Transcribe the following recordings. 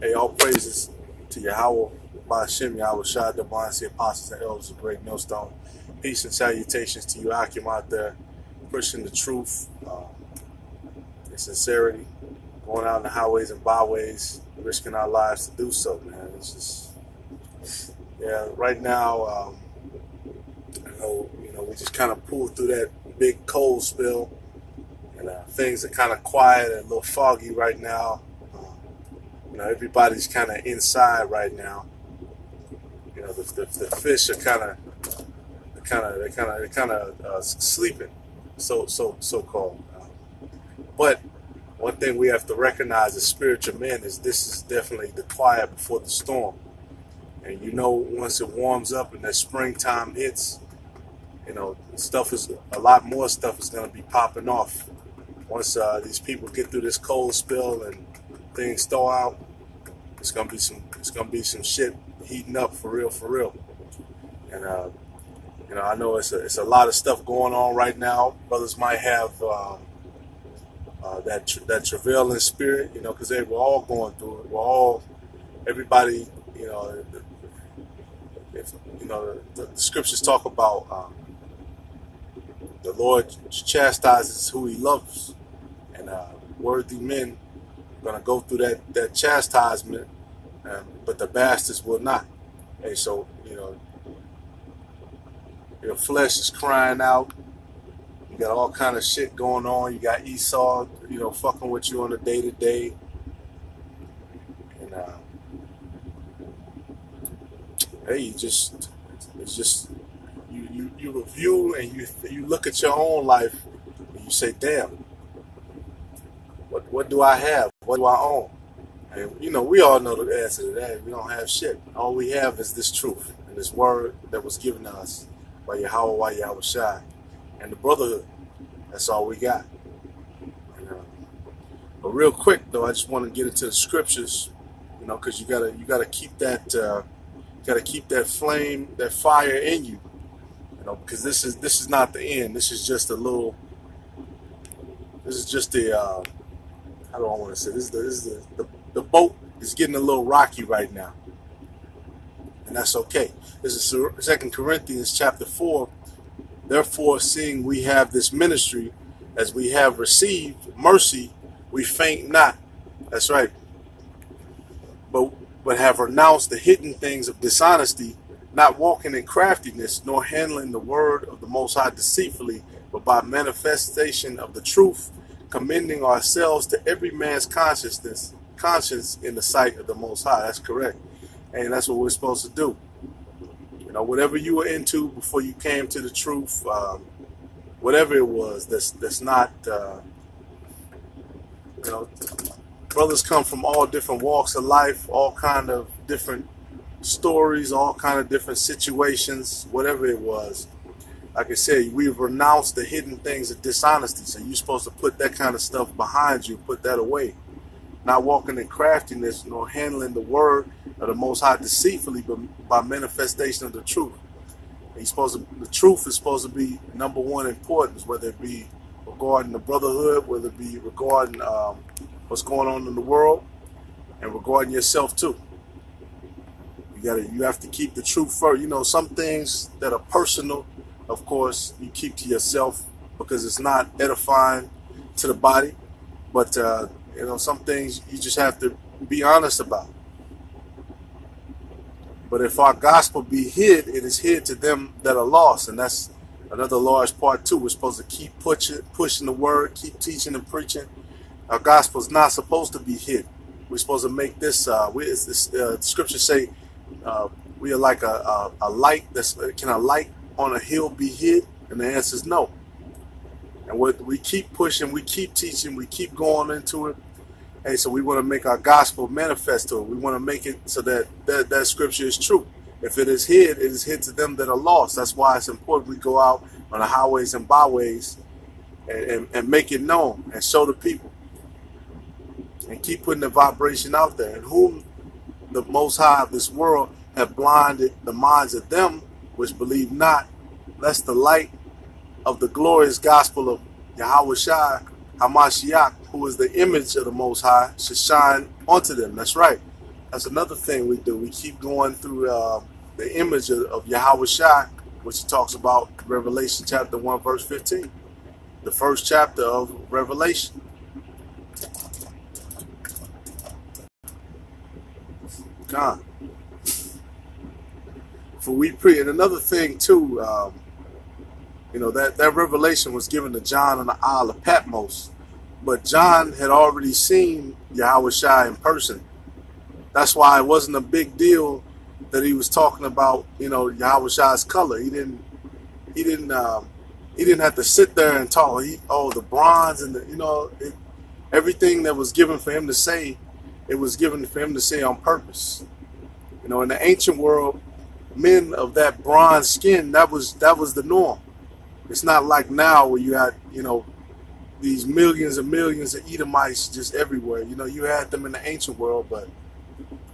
Hey, all praises to Yahweh, Ba'ashem, Yahweh Shai, Divine, the apostles and elders of Great Millstone. Peace and salutations to you, Akim, out there, pushing the truth and sincerity, going out in the highways and byways, risking our lives to do so, man. It's just, yeah, right now, we just kind of pulled through that big cold spill, and things are kind of quiet and a little foggy right now. Everybody's kind of inside right now. The fish are kind of sleeping, so called. But one thing we have to recognize as spiritual men is this is definitely the quiet before the storm. And once it warms up and that springtime hits, a lot more stuff is going to be popping off. Once these people get through this cold spell and things thaw out, it's gonna be some shit heating up for real. And I know it's a lot of stuff going on right now. Brothers might have that travailing spirit, because we're all going through it. Everybody, the scriptures talk about the Lord chastises who He loves, and worthy men going to go through that chastisement, but the bastards will not. Hey, so your flesh is crying out. You got all kind of shit going on. You got Esau, fucking with you on a day-to-day, and hey, you review and you look at your own life and you say, damn, what do I have? What do I own? And we all know the answer to that. We don't have shit. All we have is this truth and this word that was given to us by Yahweh Shai and the brotherhood. That's all we got. But real quick though, I just want to get into the scriptures, because you gotta keep that flame, that fire in you, because this is not the end. This is just the how do I want to say this? The boat is getting a little rocky right now, and that's okay. This is 2 Corinthians chapter 4. Therefore, seeing we have this ministry, as we have received mercy, we faint not. That's right. But have renounced the hidden things of dishonesty, not walking in craftiness, nor handling the word of the Most High deceitfully, but by manifestation of the truth, commending ourselves to every man's conscience in the sight of the Most High. That's correct. And that's what we're supposed to do. Whatever you were into before you came to the truth, whatever it was, that's not, brothers come from all different walks of life, all kind of different stories, all kind of different situations, whatever it was. Like I said, we've renounced the hidden things of dishonesty. So you're supposed to put that kind of stuff behind you, put that away. Not walking in craftiness, nor handling the word of the Most High deceitfully, but by manifestation of the truth. The truth is supposed to be number one importance, whether it be regarding the brotherhood, whether it be regarding what's going on in the world, and regarding yourself too. You have to keep the truth first. Some things that are personal, of course, you keep to yourself because it's not edifying to the body. But some things you just have to be honest about. But if our gospel be hid, it is hid to them that are lost. And that's another large part too. We're supposed to keep pushing the word, keep teaching and preaching. Our gospel is not supposed to be hid. We're supposed to make this, scriptures say, we are like a light. Can a light on a hill be hid? And the answer is no. And we keep pushing, we keep teaching, we keep going into it. And so we want to make our gospel manifest to it. We want to make it so that scripture is true. If it is hid to them that are lost. That's why it's important we go out on the highways and byways and make it known and show the people. And keep putting the vibration out there. And whom the Most High of this world have blinded the minds of them which believe not, lest the light of the glorious gospel of Yahweh Hamashiach, who is the image of the Most High, should shine onto them. That's right. That's another thing we do. We keep going through the image of Yahweh Shai, which he talks about Revelation chapter 1, verse 15. The first chapter of Revelation. God. For we pray. And another thing too, that revelation was given to John on the Isle of Patmos. But John had already seen Yahweh Shai in person. That's why it wasn't a big deal that he was talking about, Yahweh Shai's color. He didn't have to sit there and talk. The bronze and everything that was given for him to say, it was given for him to say on purpose. In the ancient world, men of that bronze skin, that was the norm. It's not like now where you had, these millions and millions of Edomites just everywhere. You had them in the ancient world, but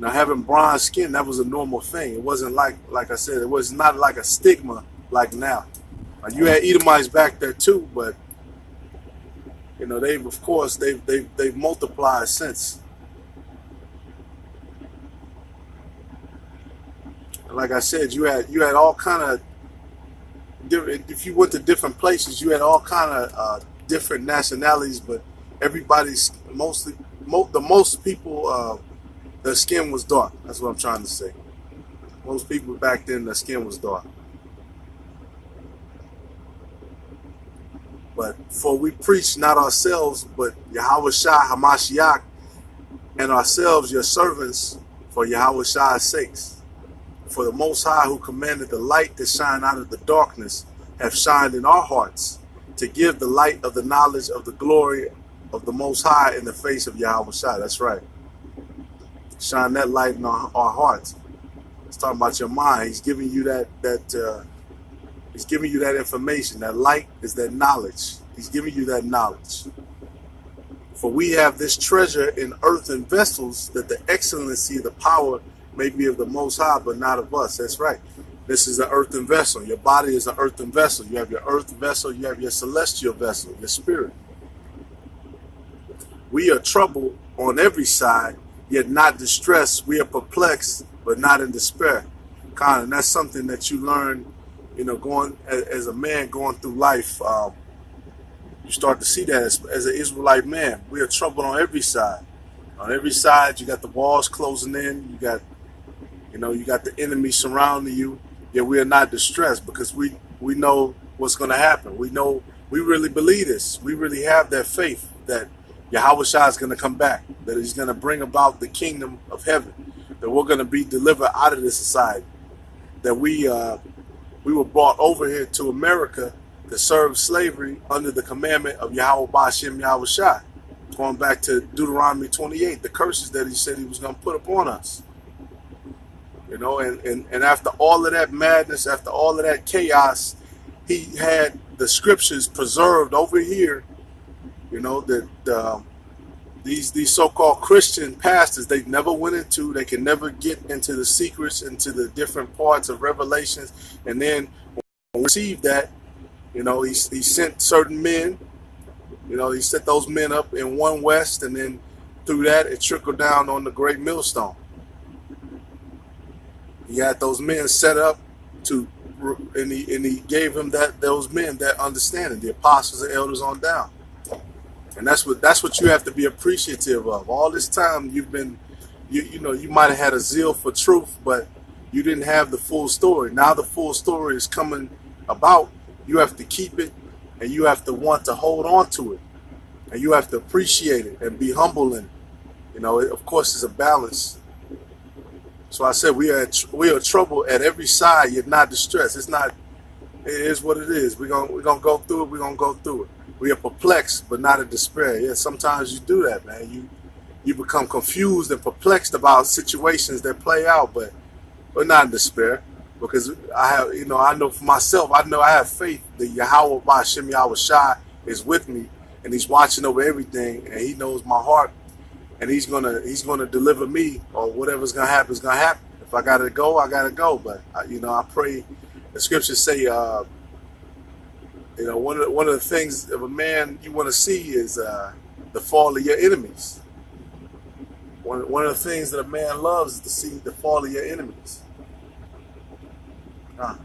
having bronze skin, that was a normal thing. It wasn't like I said, it was not like a stigma like now. You had Edomites back there too, but they've multiplied since. Like I said, you had all kind of different. If you went to different places, you had all kind of different nationalities, but everybody's most people, their skin was dark. That's what I'm trying to say. Most people back then, their skin was dark. But for we preach not ourselves, but Yahweh Shai Hamashiach, and ourselves your servants for Yahweh Shai's sakes. For the Most High, who commanded the light to shine out of the darkness, have shined in our hearts to give the light of the knowledge of the glory of the Most High in the face of Yahweh Shai. That's right. Shine that light in our hearts. It's talking about your mind. He's giving you he's giving you that information. That light is that knowledge. He's giving you that knowledge. For we have this treasure in earthen vessels, that the excellency of the power may be of the Most High, but not of us. That's right. This is an earthen vessel. Your body is an earthen vessel. You have your earth vessel. You have your celestial vessel, your spirit. We are troubled on every side, yet not distressed. We are perplexed, but not in despair. And that's something that you learn, going as a man going through life. You start to see that as an Israelite man. We are troubled on every side. On every side, you got the walls closing in. You got the enemy surrounding you. Yet we are not distressed because we know what's going to happen. We know, we really believe this. We really have that faith that Yahweh Shai is going to come back, that he's going to bring about the kingdom of heaven, that we're going to be delivered out of this society, that we were brought over here to America to serve slavery under the commandment of Yahweh Ba'ashem Yahweh Shai. Going back to Deuteronomy 28, the curses that he said he was going to put upon us. And after all of that madness, after all of that chaos, he had the scriptures preserved over here, that these so-called Christian pastors, they never went into, they can never get into the secrets, into the different parts of Revelations. And then when we received that, he sent certain men, he set those men up in one west, and then through that, it trickled down on the great millstone. He had those men set up and he gave him those men that understanding, the apostles and elders on down. And that's what you have to be appreciative of. All this time you've been, you might have had a zeal for truth, but you didn't have the full story. Now the full story is coming about. You have to keep it, and you have to want to hold on to it, and you have to appreciate it and be humble in it. Of course, it's a balance. So I said we are troubled at every side, yet not distressed. It is what it is. We're gonna go through it. We're gonna go through it. We are perplexed, but not in despair. Yeah, sometimes you do that, man. You become confused and perplexed about situations that play out, but not in despair. Because I know for myself, I have faith that Yahweh Ba'ashem Yahweh Shai is with me, and he's watching over everything, and he knows my heart, and he's gonna deliver me, or whatever's gonna happen is gonna happen. If I gotta go, I gotta go. But I pray. The scriptures say, one of the things of a man you want to see is the fall of your enemies. One of the things that a man loves is to see the fall of your enemies. Uh,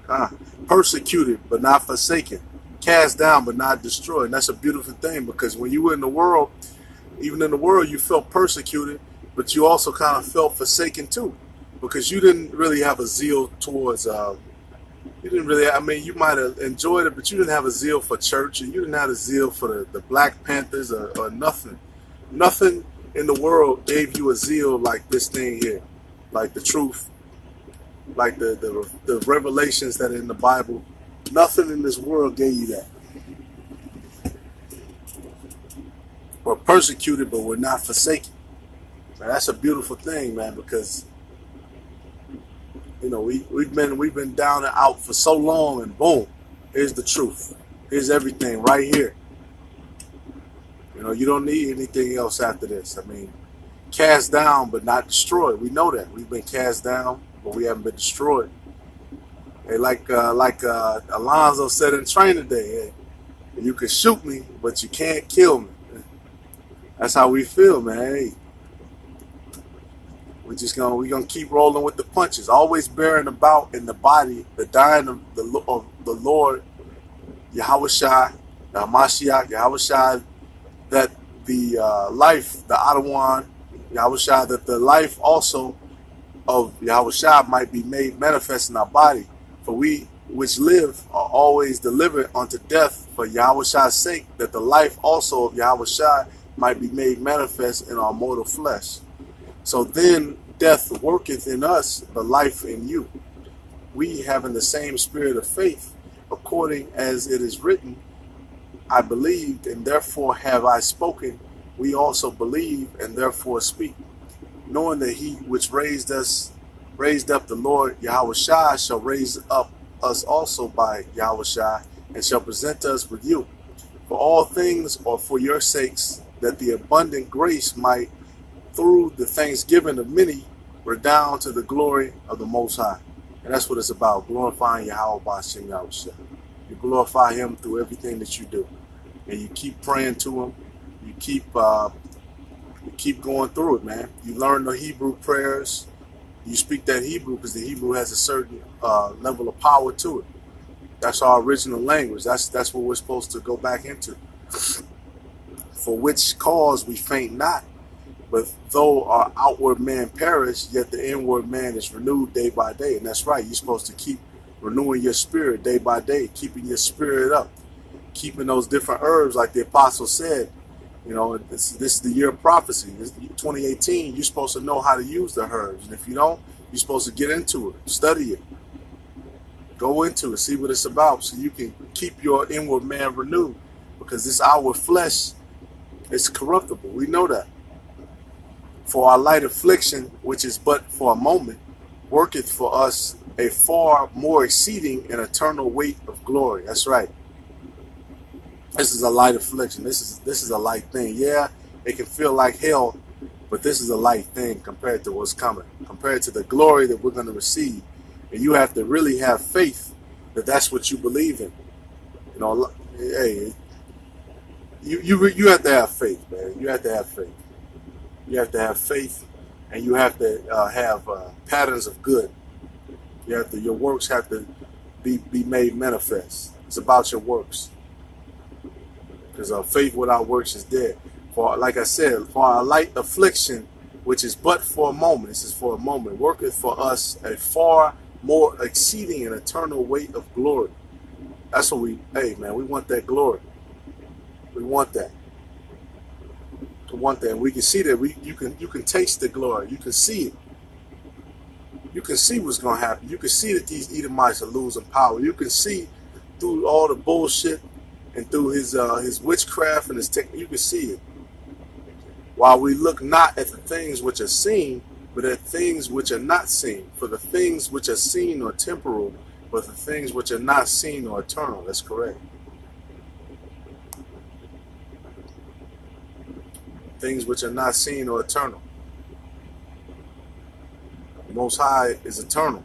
uh, Persecuted but not forsaken. Cast down but not destroyed. And that's a beautiful thing, because when you were in the world, even in the world, you felt persecuted, but you also kind of felt forsaken too, because you didn't really have a zeal towards, you didn't really, I mean, you might have enjoyed it, but you didn't have a zeal for church, and you didn't have a zeal for the Black Panthers or nothing. Nothing in the world gave you a zeal like this thing here, like the truth, like the revelations that are in the Bible. Nothing in this world gave you that. We're persecuted, but we're not forsaken. Man, that's a beautiful thing, man, because you know we've been down and out for so long, and boom, here's the truth. Here's everything right here. You know, you don't need anything else after this. I mean, cast down but not destroyed. We know that. We've been cast down, but we haven't been destroyed. Hey, like Alonzo said in training day, hey, you can shoot me, but you can't kill me. That's how we feel, man. Hey, we're gonna keep rolling with the punches, always bearing about in the body the dying of the Lord Yahushua, the Hamashiach, Yahushua, that the life, the Adawan, Yahushua, that the life also of Yahushua might be made manifest in our body. For we which live are always delivered unto death for Yahushua's sake, that the life also of Yahushua might be made manifest in our mortal flesh. So then death worketh in us, but life in you. We having the same spirit of faith, according as it is written, I believed, and therefore have I spoken. We also believe, and therefore speak, knowing that he which raised up the Lord Yahushua shall raise up us also by Yahushua, and shall present us with you. For all things are for your sakes, that the abundant grace might, through the thanksgiving of many, redound to the glory of the Most High. And that's what it's about, glorifying Yahweh B'Shem Yahushua. You glorify him through everything that you do. And you keep praying to him. You keep going through it, man. You learn the Hebrew prayers. You speak that Hebrew because the Hebrew has a certain level of power to it. That's our original language. That's what we're supposed to go back into. For which cause we faint not. But though our outward man perish, yet the inward man is renewed day by day. And that's right. You're supposed to keep renewing your spirit day by day, keeping your spirit up, keeping those different herbs, like the apostle said. You know, this is the year of prophecy. This 2018, you're supposed to know how to use the herbs. And if you don't, you're supposed to get into it, study it, go into it, see what it's about, so you can keep your inward man renewed. Because this outward flesh is corruptible. We know that. For our light affliction, which is but for a moment, worketh for us a far more exceeding and eternal weight of glory. That's right. This is a light affliction. This is a light thing. Yeah, it can feel like hell, but this is a light thing compared to what's coming, compared to the glory that we're going to receive. And you have to really have faith that that's what you believe in. You know, hey, you have to have faith, man. You have to have faith. You have to have faith, and you have to have patterns of good. Your works have to be made manifest. It's about your works. Because faith without works is dead. For, like I said, for our light affliction, which is but for a moment, this is for a moment, worketh for us a far more exceeding and eternal weight of glory. That's what we want that glory. We want that. We want that. And we can see that. You can taste the glory. You can see it. You can see what's going to happen. You can see that these Edomites are losing power. You can see through all the bullshit and through his witchcraft and his technique, you can see it. While we look not at the things which are seen, but at things which are not seen. For the things which are seen are temporal, but the things which are not seen are eternal. That's correct. Things which are not seen are eternal. The Most High is eternal.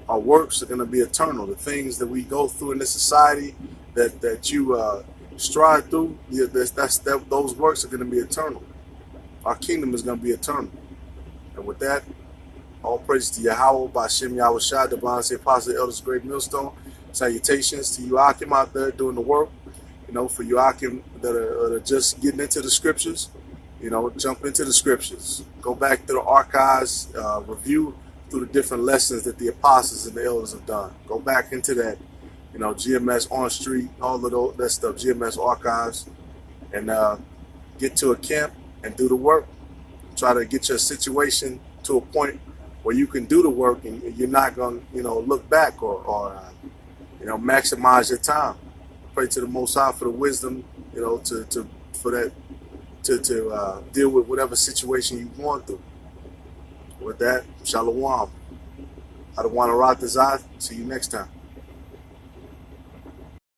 Our works are going to be eternal. The things that we go through in this society, that you stride through, those works are going to be eternal. Our kingdom is going to be eternal. And with that, all praise to Yahweh, Ba'Shem Yahweh Shai, the blind say Apostle Elders Great Millstone. Salutations to you Akim out there doing the work. For you Akim that are just getting into the scriptures, jump into the scriptures. Go back to the archives, review through the different lessons that the apostles and the elders have done. Go back into that, GMS On Street, all of that stuff, GMS archives, and get to a camp and do the work. Try to get your situation to a point where you can do the work and you're not going to, look back or maximize your time. Pray to the Most High for the wisdom, to deal with whatever situation you're going through. With that, Shalom. I don't want to rock the Zod. See you next time.